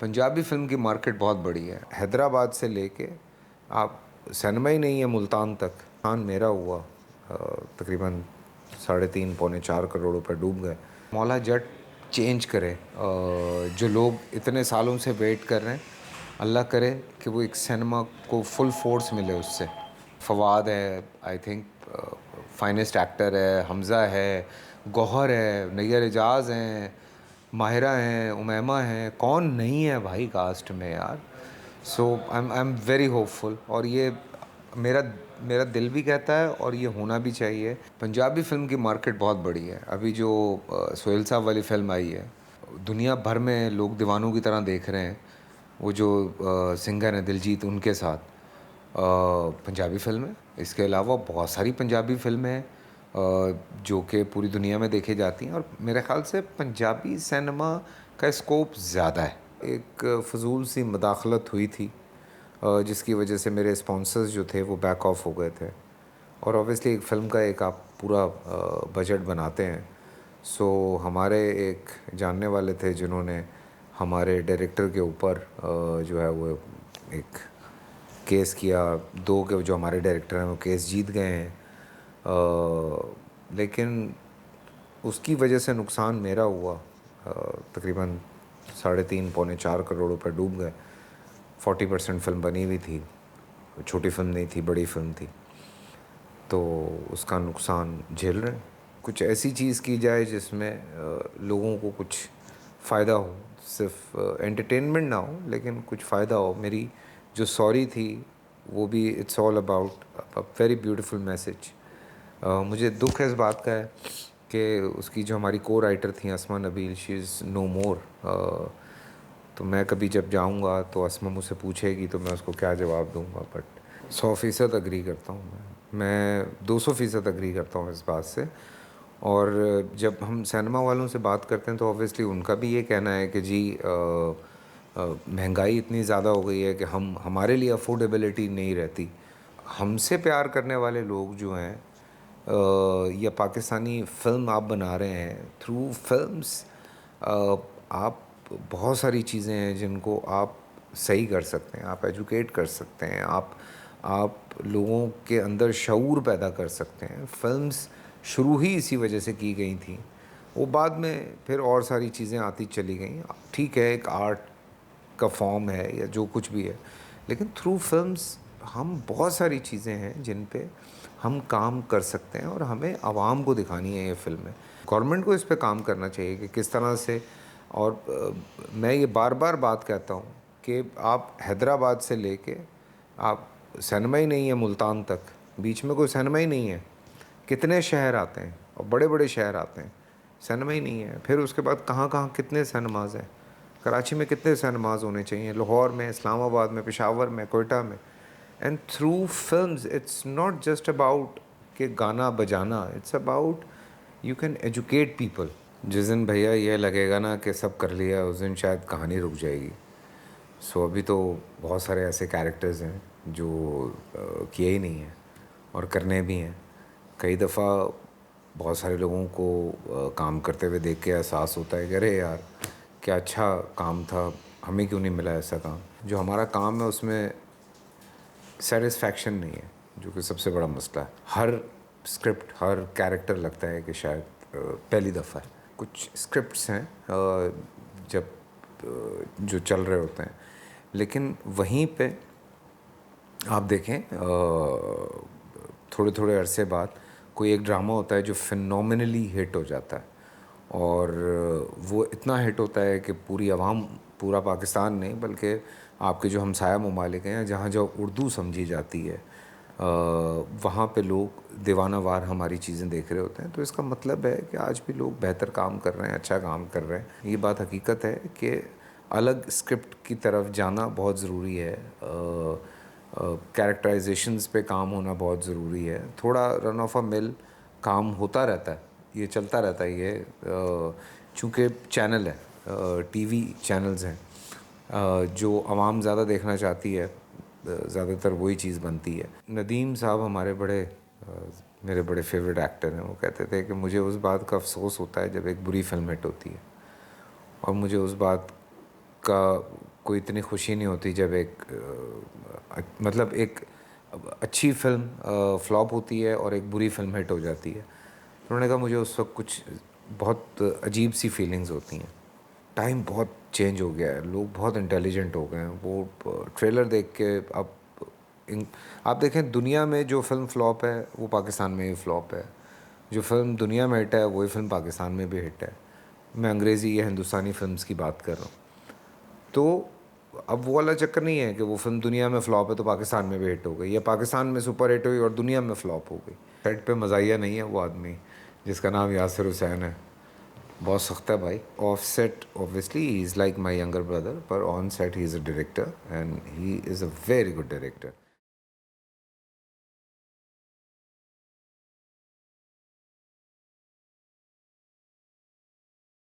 Punjabi film की market बहुत बड़ी है। हैदराबाद से लेके आप सिनेमा ही नहीं है मुल्तान तक। नुकसान मेरा हुआ तकरीबन 3.5 पौने 4 करोड़ रुपए डूब गए। मौला जट चेंज करे। जो लोग इतने सालों से वेट कर रहे हैं, अल्लाह करे कि वो एक सिनेमा को फुल फोर्स मिले उससे। फवाद है, आई थिंक फाइनेस्ट एक्टर है, हमज़ा है, गौहर है, नैयर एजाज हैं, माहिरा हैं, उमैमा हैं, कौन नहीं है भाई कास्ट में यार। सो आई एम वेरी होपफुल। और ये मेरा मेरा दिल भी कहता है और ये होना भी चाहिए। पंजाबी फ़िल्म की मार्केट बहुत बड़ी है। अभी जो सोहेल साहब वाली फ़िल्म आई है, दुनिया भर में लोग दीवानों की तरह देख रहे हैं। वो जो सिंगर हैं दिलजीत, उनके साथ पंजाबी फ़िल्म है। इसके अलावा बहुत सारी पंजाबी फ़िल्में हैं जो कि पूरी दुनिया में देखी जाती हैं, और मेरे ख़्याल से पंजाबी सिनेमा का स्कोप ज़्यादा है। एक फ़जूल सी मदाखलत हुई थी जिसकी वजह से मेरे स्पॉन्सर्स जो थे वो बैक ऑफ हो गए थे। और ऑब्वियसली एक फ़िल्म का एक आप पूरा बजट बनाते हैं। सो हमारे एक जानने वाले थे जिन्होंने हमारे डायरेक्टर के ऊपर जो है वो एक केस किया। दो के जो हमारे डायरेक्टर हैं वो केस जीत गए हैं, लेकिन उसकी वजह से नुकसान मेरा हुआ। तकरीबन 3.5 पौने 4 करोड़ रुपए डूब गए। 40% फ़िल्म बनी हुई थी। छोटी फ़िल्म नहीं थी, बड़ी फ़िल्म थी। तो उसका नुकसान झेल रहे हैं। कुछ ऐसी चीज़ की जाए जिसमें लोगों को कुछ फ़ायदा हो, सिर्फ एंटरटेनमेंट ना हो लेकिन कुछ फ़ायदा हो। मेरी जो सॉरी थी वो भी it's all about a very beautiful message. मुझे दुख इस बात का है कि उसकी जो हमारी को राइटर थी अस्मा नबील, शी इज़ नो मोर। तो मैं कभी जब जाऊंगा तो अस्मा मुझसे पूछेगी तो मैं उसको क्या जवाब दूंगा। बट 100% अग्री करता हूँ मैं 200% अग्री करता हूँ इस बात से। और जब हम सिनेमा वालों से बात करते हैं तो ऑब्वियसली उनका भी ये कहना है कि जी महंगाई इतनी ज़्यादा हो गई है कि हमारे लिए अफोर्डेबिलिटी नहीं रहती। हमसे प्यार करने वाले लोग जो हैं या पाकिस्तानी फ़िल्म आप बना रहे हैं, थ्रू फिल्म्स आप बहुत सारी चीज़ें हैं जिनको आप सही कर सकते हैं। आप एजुकेट कर सकते हैं, आप लोगों के अंदर शऊर पैदा कर सकते हैं। फ़िल्म्स शुरू ही इसी वजह से की गई थी। वो बाद में फिर और सारी चीज़ें आती चली गईं। ठीक है, एक आर्ट का फॉर्म है या जो कुछ भी है, लेकिन थ्रू फिल्म्स हम बहुत सारी चीज़ें हैं जिन पे हम काम कर सकते हैं और हमें आवाम को दिखानी है ये फ़िल्में। गवर्नमेंट को इस पे काम करना चाहिए कि किस तरह से। और मैं ये बार बार बात कहता हूँ कि आप हैदराबाद से लेके आप सिनेमा ही नहीं है मुल्तान तक, बीच में कोई सिनेमा ही नहीं है। कितने शहर आते हैं और बड़े बड़े शहर आते हैं, सिनेमा ही नहीं है। फिर उसके बाद कहाँ कहाँ कितने सिनेमाज़ हैं। कराची में कितने सिनेमाज़ होने चाहिए, लाहौर में, इस्लामाबाद में, पेशावर में, कोयटा में। And through films it's not just about कि गाना बजाना, it's about you can educate people. जिस दिन भैया ये लगेगा ना कि सब कर लिया, उस दिन शायद कहानी रुक जाएगी। सो अभी तो बहुत सारे ऐसे कैरेक्टर्स हैं जो किए ही नहीं हैं और करने भी हैं। कई दफ़ा बहुत सारे लोगों को काम करते हुए देख के एहसास होता है कि अरे यार क्या अच्छा काम था, हमें क्यों नहीं मिला ऐसा काम। जो हमारा काम है उसमें सेटिस्फैक्शन नहीं है, जो कि सबसे बड़ा मसला है। हर स्क्रिप्ट, हर कैरेक्टर लगता है कि शायद पहली दफ़ा है। कुछ स्क्रिप्ट्स हैं जब जो चल रहे होते हैं, लेकिन वहीं पे आप देखें थोड़े थोड़े अरसे बाद कोई एक ड्रामा होता है जो फिनोमिनली हिट हो जाता है। और वो इतना हिट होता है कि पूरी आवाम, पूरा पाकिस्तान नहीं बल्कि आपके जो हमसाया ममालिक हैं जहाँ जो उर्दू समझी जाती है वहाँ पे लोग दीवानावार हमारी चीज़ें देख रहे होते हैं। तो इसका मतलब है कि आज भी लोग बेहतर काम कर रहे हैं, अच्छा काम कर रहे हैं। ये बात हकीकत है कि अलग स्क्रिप्ट की तरफ जाना बहुत ज़रूरी है। कैरेक्टराइजेशंस पे काम होना बहुत ज़रूरी है। थोड़ा रन ऑफ अ मिल काम होता रहता है, ये चलता रहता है। ये चूँकि चैनल है, टीवी चैनल्स हैं जो आवाम ज़्यादा देखना चाहती है, ज़्यादातर वही चीज़ बनती है। नदीम साहब हमारे मेरे बड़े फेवरेट एक्टर हैं। वो कहते थे कि मुझे उस बात का अफसोस होता है जब एक बुरी फिल्म हिट होती है, और मुझे उस बात का को इतनी खुशी नहीं होती जब एक मतलब एक अच्छी फ़िल्म फ्लॉप होती है और एक बुरी फ़िल्म हिट हो जाती है। तो उन्होंने कहा मुझे उस वक़्त कुछ बहुत अजीब सी फीलिंग्स होती हैं। टाइम बहुत चेंज हो गया है, लोग बहुत इंटेलिजेंट हो गए हैं। वो ट्रेलर देख के आप देखें, दुनिया में जो फ़िल्म फ्लॉप है वो पाकिस्तान में भी फ्लॉप है। जो फ़िल्म दुनिया में हिट है वही फ़िल्म पाकिस्तान में भी हिट है। मैं अंग्रेज़ी या हिंदुस्तानी फ़िल्म्स की बात कर रहा हूँ। तो अब वो वाला चक्कर नहीं है कि वो फ़िल्म दुनिया में फ्लॉप है तो पाकिस्तान में भी हिट हो गई, या पाकिस्तान में सुपर हिट हुई और दुनिया में फ्लॉप हो गई। सेट पे मज़ाहिया नहीं है वो आदमी जिसका नाम यासिर हुसैन है। बहुत सख्त है भाई। Off set obviously he is like my younger brother, पर on set he is a director and he is a very good director.